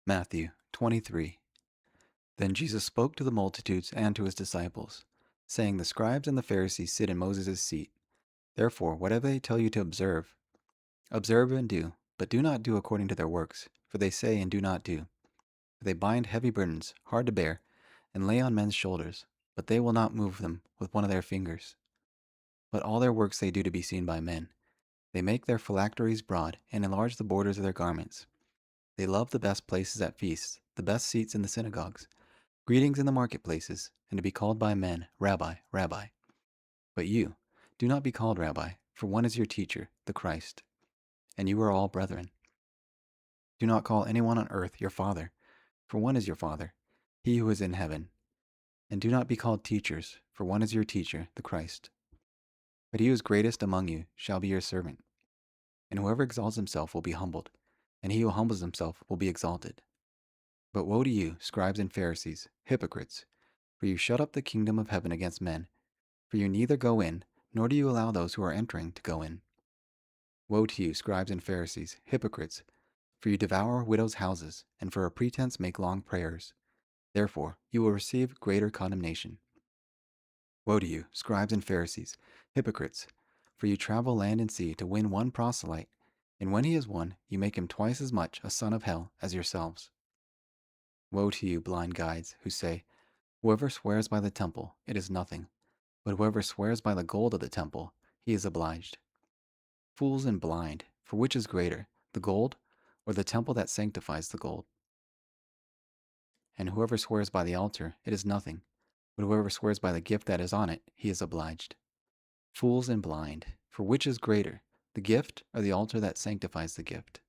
Matthew 23. Then Jesus spoke to the multitudes and to his disciples, saying, The scribes and the Pharisees sit in Moses' seat. Therefore, whatever they tell you to observe, observe and do, but do not do according to their works, for they say and do not do. For they bind heavy burdens, hard to bear, and lay on men's shoulders, but they will not move them with one of their fingers. But all their works they do to be seen by men. They make their phylacteries broad, and enlarge the borders of their garments. They love the best places at feasts, the best seats in the synagogues, greetings in the marketplaces, and to be called by men, Rabbi, Rabbi. But you, do not be called Rabbi, for one is your teacher, the Christ, and you are all brethren. Do not call anyone on earth your father, for one is your Father, he who is in heaven. And do not be called teachers, for one is your teacher, the Christ. But he who is greatest among you shall be your servant. And whoever exalts himself will be humbled, and he who humbles himself will be exalted. But woe to you, scribes and Pharisees, hypocrites, for you shut up the kingdom of heaven against men. For you neither go in, nor do you allow those who are entering to go in. Woe to you, scribes and Pharisees, hypocrites, for you devour widows' houses, and for a pretense make long prayers. Therefore you will receive greater condemnation. Woe to you, scribes and Pharisees, hypocrites, for you travel land and sea to win one proselyte, and when he is won, you make him twice as much a son of hell as yourselves. Woe to you, blind guides, who say, Whoever swears by the temple, it is nothing, but whoever swears by the gold of the temple, he is obliged. Fools and blind, for which is greater, the gold or the temple that sanctifies the gold? And whoever swears by the altar, it is nothing, but whoever swears by the gift that is on it, he is obliged. Fools and blind, for which is greater, the gift or the altar that sanctifies the gift?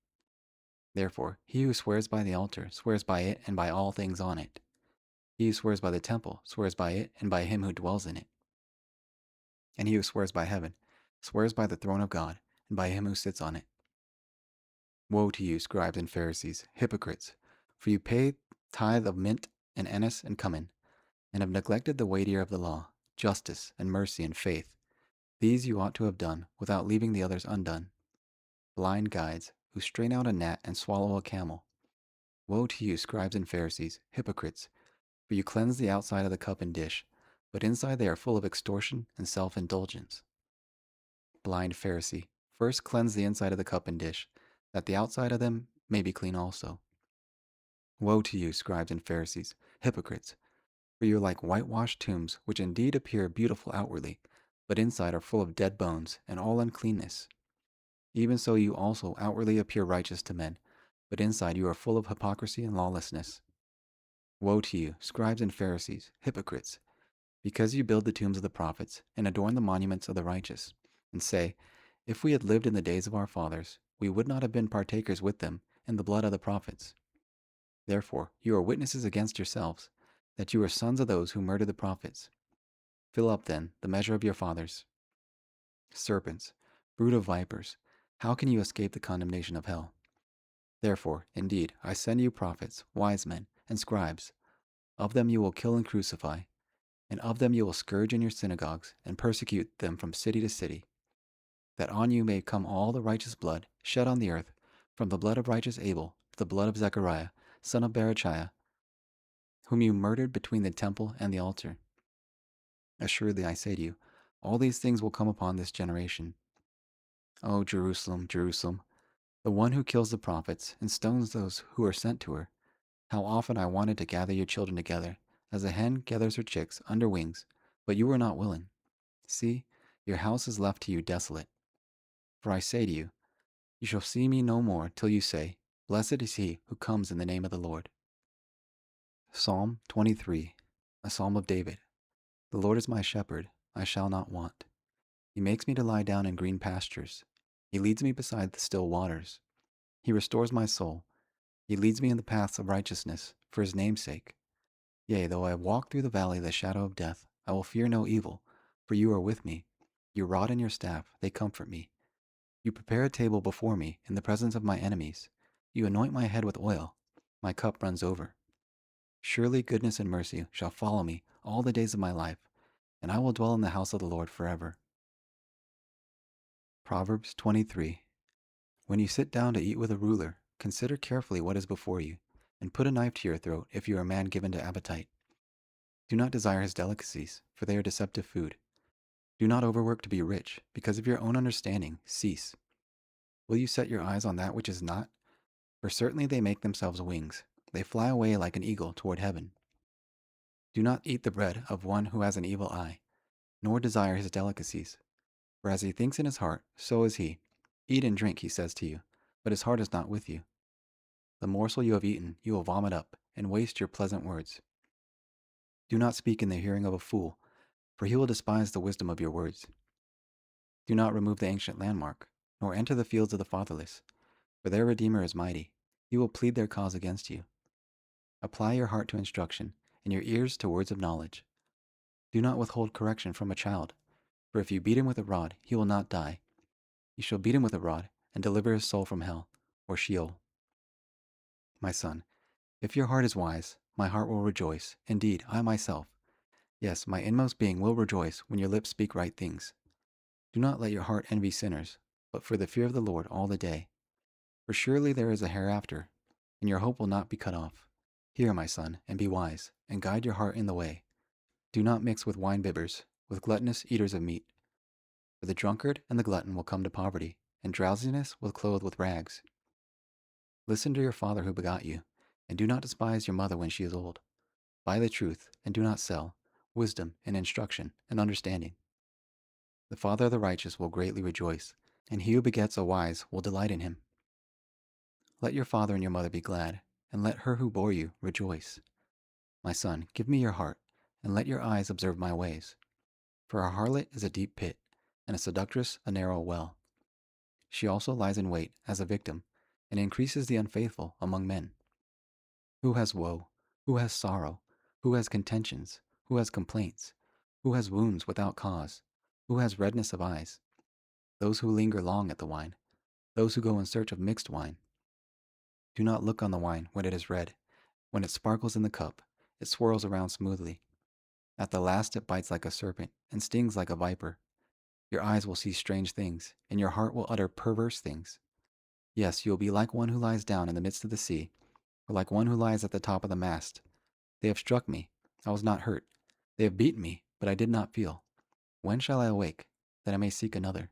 Therefore, he who swears by the altar swears by it and by all things on it. He who swears by the temple swears by it and by him who dwells in it. And he who swears by heaven swears by the throne of God and by him who sits on it. Woe to you, scribes and Pharisees, hypocrites, for you pay tithe of mint and anise and cumin, and have neglected the weightier of the law, justice and mercy and faith. These you ought to have done without leaving the others undone. Blind guides, who strain out a gnat and swallow a camel. Woe to you, scribes and Pharisees, hypocrites, for you cleanse the outside of the cup and dish, but inside they are full of extortion and self-indulgence. Blind Pharisee, first cleanse the inside of the cup and dish, that the outside of them may be clean also. Woe to you, scribes and Pharisees, hypocrites, for you are like whitewashed tombs, which indeed appear beautiful outwardly, but inside are full of dead bones and all uncleanness. Even so you also outwardly appear righteous to men, but inside you are full of hypocrisy and lawlessness. Woe to you, scribes and Pharisees, hypocrites, because you build the tombs of the prophets and adorn the monuments of the righteous, and say, If we had lived in the days of our fathers, we would not have been partakers with them in the blood of the prophets. Therefore, you are witnesses against yourselves, that you are sons of those who murdered the prophets. Fill up, then, the measure of your fathers. Serpents, brood of vipers, how can you escape the condemnation of hell? Therefore, indeed, I send you prophets, wise men, and scribes. Of them you will kill and crucify, and of them you will scourge in your synagogues and persecute them from city to city, that on you may come all the righteous blood shed on the earth, from the blood of righteous Abel to the blood of Zechariah, son of Berechiah, whom you murdered between the temple and the altar. Assuredly I say to you, all these things will come upon this generation. O Jerusalem, Jerusalem, the one who kills the prophets and stones those who are sent to her. How often I wanted to gather your children together, as a hen gathers her chicks under wings, but you were not willing. See, your house is left to you desolate. For I say to you, you shall see me no more till you say, Blessed is he who comes in the name of the Lord. Psalm 23, a psalm of David. The Lord is my shepherd, I shall not want. He makes me to lie down in green pastures. He leads me beside the still waters. He restores my soul. He leads me in the paths of righteousness, for his name's sake. Yea, though I walk through the valley of the shadow of death, I will fear no evil, for you are with me. Your rod and your staff, they comfort me. You prepare a table before me in the presence of my enemies. You anoint my head with oil. My cup runs over. Surely goodness and mercy shall follow me all the days of my life, and I will dwell in the house of the Lord forever. Proverbs 23. When you sit down to eat with a ruler, consider carefully what is before you, and put a knife to your throat if you are a man given to appetite. Do not desire his delicacies, for they are deceptive food. Do not overwork to be rich, because of your own understanding, cease. Will you set your eyes on that which is not? For certainly they make themselves wings. They fly away like an eagle toward heaven. Do not eat the bread of one who has an evil eye, nor desire his delicacies. For as he thinks in his heart, so is he. Eat and drink, he says to you, but his heart is not with you. The morsel you have eaten, you will vomit up, and waste your pleasant words. Do not speak in the hearing of a fool, for he will despise the wisdom of your words. Do not remove the ancient landmark, nor enter the fields of the fatherless, for their Redeemer is mighty. He will plead their cause against you. Apply your heart to instruction, and your ears to words of knowledge. Do not withhold correction from a child, for if you beat him with a rod, he will not die. You shall beat him with a rod, and deliver his soul from hell, or Sheol. My son, if your heart is wise, my heart will rejoice. Indeed, I myself, yes, my inmost being will rejoice when your lips speak right things. Do not let your heart envy sinners, but for the fear of the Lord all the day. For surely there is a hereafter, and your hope will not be cut off. Hear, my son, and be wise, and guide your heart in the way. Do not mix with wine-bibbers, with gluttonous eaters of meat. For the drunkard and the glutton will come to poverty, and drowsiness will clothe with rags. Listen to your father who begot you, and do not despise your mother when she is old. Buy the truth, and do not sell, wisdom and instruction and understanding. The father of the righteous will greatly rejoice, and he who begets a wise will delight in him. Let your father and your mother be glad, and let her who bore you rejoice. My son, give me your heart, and let your eyes observe my ways. For a harlot is a deep pit, and a seductress a narrow well. She also lies in wait as a victim, and increases the unfaithful among men. Who has woe? Who has sorrow? Who has contentions? Who has complaints? Who has wounds without cause? Who has redness of eyes? Those who linger long at the wine, those who go in search of mixed wine. Do not look on the wine when it is red. When it sparkles in the cup, it swirls around smoothly. At the last it bites like a serpent and stings like a viper. Your eyes will see strange things, and your heart will utter perverse things. Yes, you will be like one who lies down in the midst of the sea, or like one who lies at the top of the mast. They have struck me, I was not hurt. They have beaten me, but I did not feel. When shall I awake, that I may seek another?